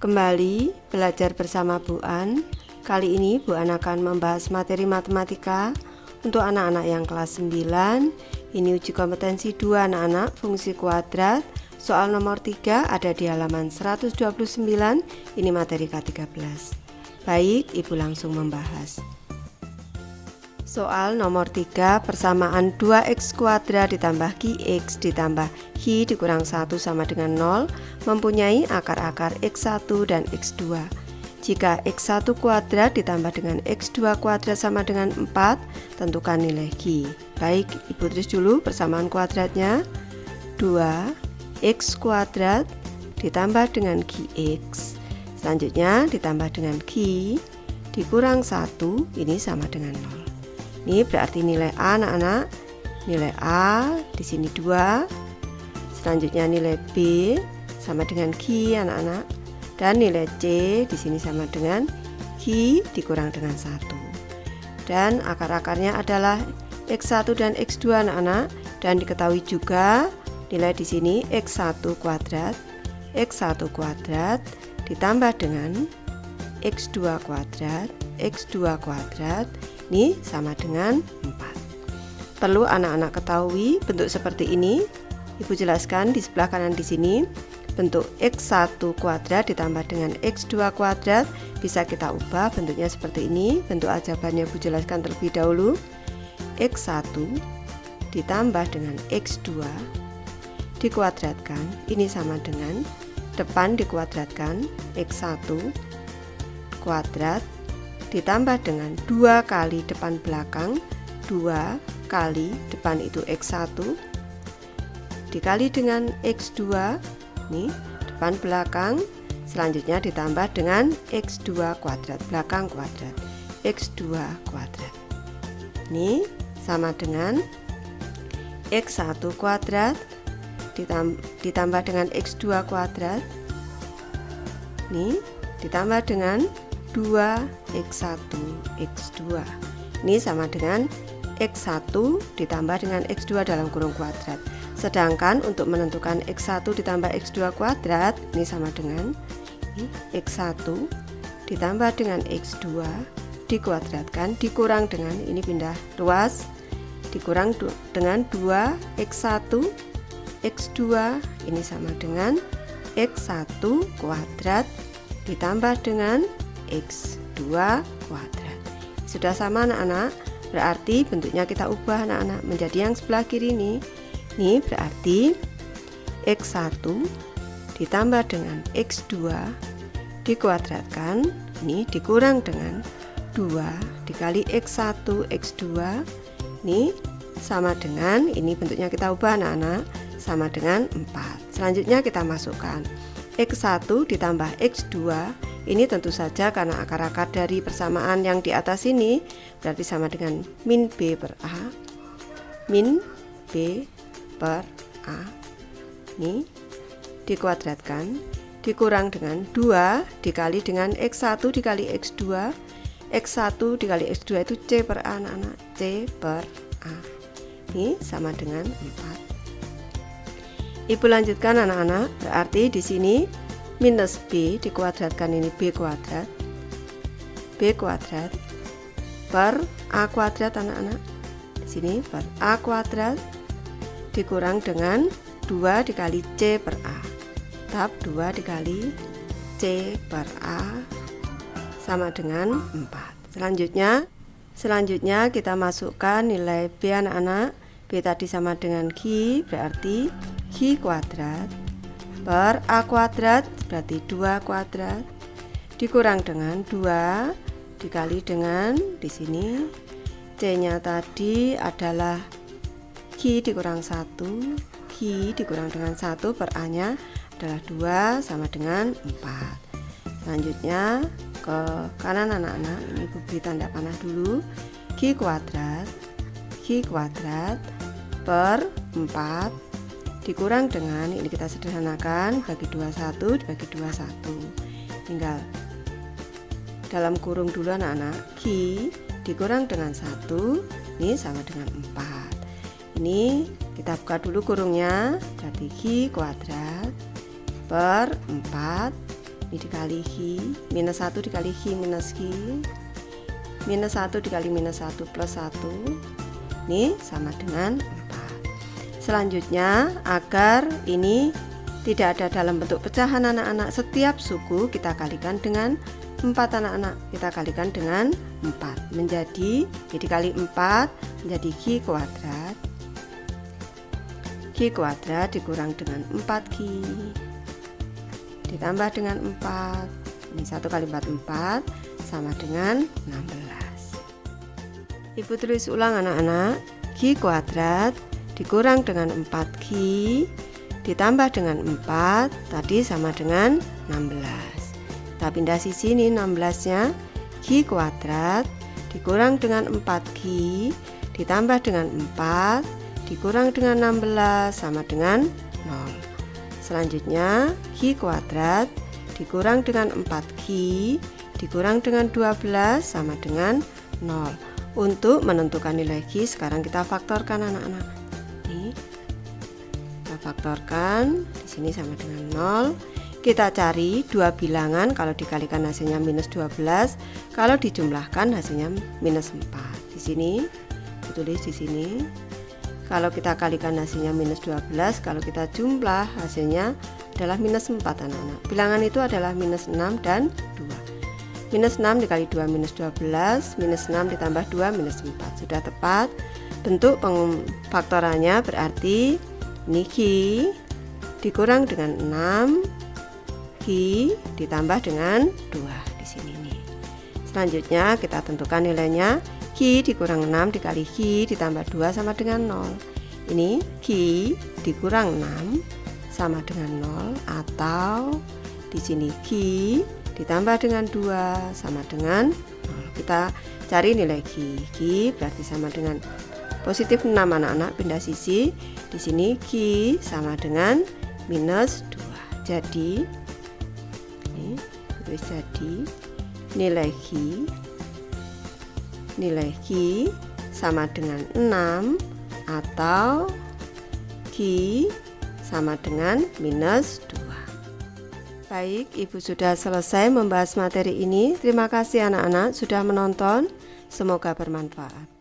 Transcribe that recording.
Kembali belajar bersama Bu An. Kali ini Bu An akan membahas materi matematika untuk anak-anak yang kelas 9. Ini uji kompetensi 2 anak-anak, fungsi kuadrat. Soal nomor 3 ada di halaman 129. Ini materi K13. Baik, Ibu langsung membahas. Soal nomor 3, persamaan 2x kuadrat ditambah qx ditambah y dikurang 1 sama dengan 0 mempunyai akar-akar x1 dan x2. Jika x1 kuadrat ditambah dengan x2 kuadrat sama dengan 4, tentukan nilai y. Baik, Ibu tulis dulu persamaan kuadratnya. 2x kuadrat ditambah dengan qx. Selanjutnya ditambah dengan y dikurang 1, ini sama dengan 0. Ini berarti nilai A anak-anak. Nilai A di sini 2. Selanjutnya nilai B sama dengan Q anak-anak. Dan nilai C di sini sama dengan Q dikurang dengan 1. Dan akar-akarnya adalah X1 dan X2 anak-anak. Dan diketahui juga nilai di sini X1 kuadrat. X1 kuadrat ditambah dengan X2 kuadrat. X2 kuadrat ini sama dengan 4. Perlu anak-anak ketahui bentuk seperti ini. Ibu jelaskan di sebelah kanan di sini. Bentuk X1 kuadrat ditambah dengan X2 kuadrat bisa kita ubah bentuknya seperti ini. Bentuk jawabannya Ibu jelaskan terlebih dahulu. X1 ditambah dengan X2 dikuadratkan, ini sama dengan depan dikuadratkan X1 kuadrat ditambah dengan 2 kali depan belakang, 2 kali depan itu X1 dikali dengan X2, nih depan belakang, selanjutnya ditambah dengan X2 kuadrat, belakang kuadrat, X2 kuadrat. Ini sama dengan X1 kuadrat ditambah dengan X2 kuadrat, nih ditambah dengan 2x1 x2. Ini sama dengan x1 ditambah dengan x2 dalam kurung kuadrat. Sedangkan untuk menentukan x1 ditambah x2 kuadrat, ini sama dengan x1 ditambah dengan x2 dikuadratkan dikurang dengan, ini pindah ruas, dikurang dengan 2x1 x2, ini sama dengan x1 kuadrat ditambah dengan X2 kuadrat. Sudah sama anak-anak, berarti bentuknya kita ubah anak-anak menjadi yang sebelah kiri ini. Ini berarti X1 ditambah dengan X2 dikuadratkan, ini dikurang dengan 2 dikali X1 X2, ini sama dengan, ini bentuknya kita ubah anak-anak, sama dengan 4. Selanjutnya kita masukkan X1 ditambah X2. Ini tentu saja karena akar-akar dari persamaan yang di atas ini berarti sama dengan min B per A. Min B per A. Ini dikuadratkan dikurang dengan 2 dikali dengan X1 dikali X2. X1 dikali X2 itu C per A anak-anak. C per A. Ini sama dengan 4. Ibu lanjutkan anak-anak. Berarti di sini minus B dikuadratkan, ini B kuadrat per A kuadrat anak-anak. Di sini per A kuadrat dikurang dengan 2 dikali C per A. Tetap 2 dikali C per A sama dengan 4. Selanjutnya kita masukkan nilai B anak-anak. B tadi sama dengan Q, berarti Q kuadrat per A kuadrat berarti 2 kuadrat dikurang dengan 2 dikali dengan, di sini C nya tadi adalah Q dikurang 1, Q dikurang dengan 1 per A nya adalah 2 sama dengan 4. Selanjutnya ke kanan anak-anak, ini Ibu beri tanda panah dulu. Q kuadrat per 4 dikurang dengan, ini kita sederhanakan, bagi 21 dibagi 21, tinggal dalam kurung dulu anak-anak. Q dikurang dengan 1, ini sama dengan 4. Ini kita buka dulu kurungnya, berarti Q kuadrat per 4 ini dikali Q, minus 1 dikali Q minus Q, minus 1 dikali minus 1 plus 1, ini sama dengan 4. Selanjutnya, agar ini tidak ada dalam bentuk pecahan anak-anak, setiap suku kita kalikan dengan 4 anak-anak, kita kalikan dengan 4, menjadi dikali 4 menjadi Q kuadrat. Q kuadrat dikurang dengan 4Q ditambah dengan 4, ini 1 kali 4 4 sama dengan 16. Ibu tulis ulang anak-anak, Q kuadrat dikurang dengan 4Q ditambah dengan 4 tadi sama dengan 16. Kita pindah sisi ini 16 nya, Q kuadrat dikurang dengan 4Q ditambah dengan 4 dikurang dengan 16 sama dengan 0. Selanjutnya Q kuadrat dikurang dengan 4Q dikurang dengan 12 sama dengan 0. Untuk menentukan nilai Q sekarang kita faktorkan anak-anak. Nih, kita faktorkan, di sini sama dengan 0. Kita cari dua bilangan, kalau dikalikan hasilnya minus 12, kalau dijumlahkan hasilnya minus 4. Di sini ditulis di sini. Kalau kita kalikan hasilnya minus 12, kalau kita jumlah hasilnya adalah minus 4 anak-anak. Bilangan itu adalah minus 6 dan 2. Minus 6 dikali 2 minus 12, minus 6 ditambah 2 minus 4. Sudah tepat. Bentuk faktorannya berarti ini Q dikurang dengan 6, Q ditambah dengan 2 di sini nih. Selanjutnya kita tentukan nilainya. Q dikurang 6 dikali Q ditambah 2 sama dengan 0. Ini Q dikurang 6 sama dengan 0, atau di sini Q ditambah dengan 2 sama dengan 0. Kita cari nilai Q. Q berarti sama dengan positif 6 anak-anak, pindah sisi. Di sini Q sama dengan minus 2. Jadi ini tulis jadi nilai Q sama dengan 6 atau Q sama dengan minus 2. Baik, Ibu sudah selesai membahas materi ini. Terima kasih anak-anak sudah menonton. Semoga bermanfaat.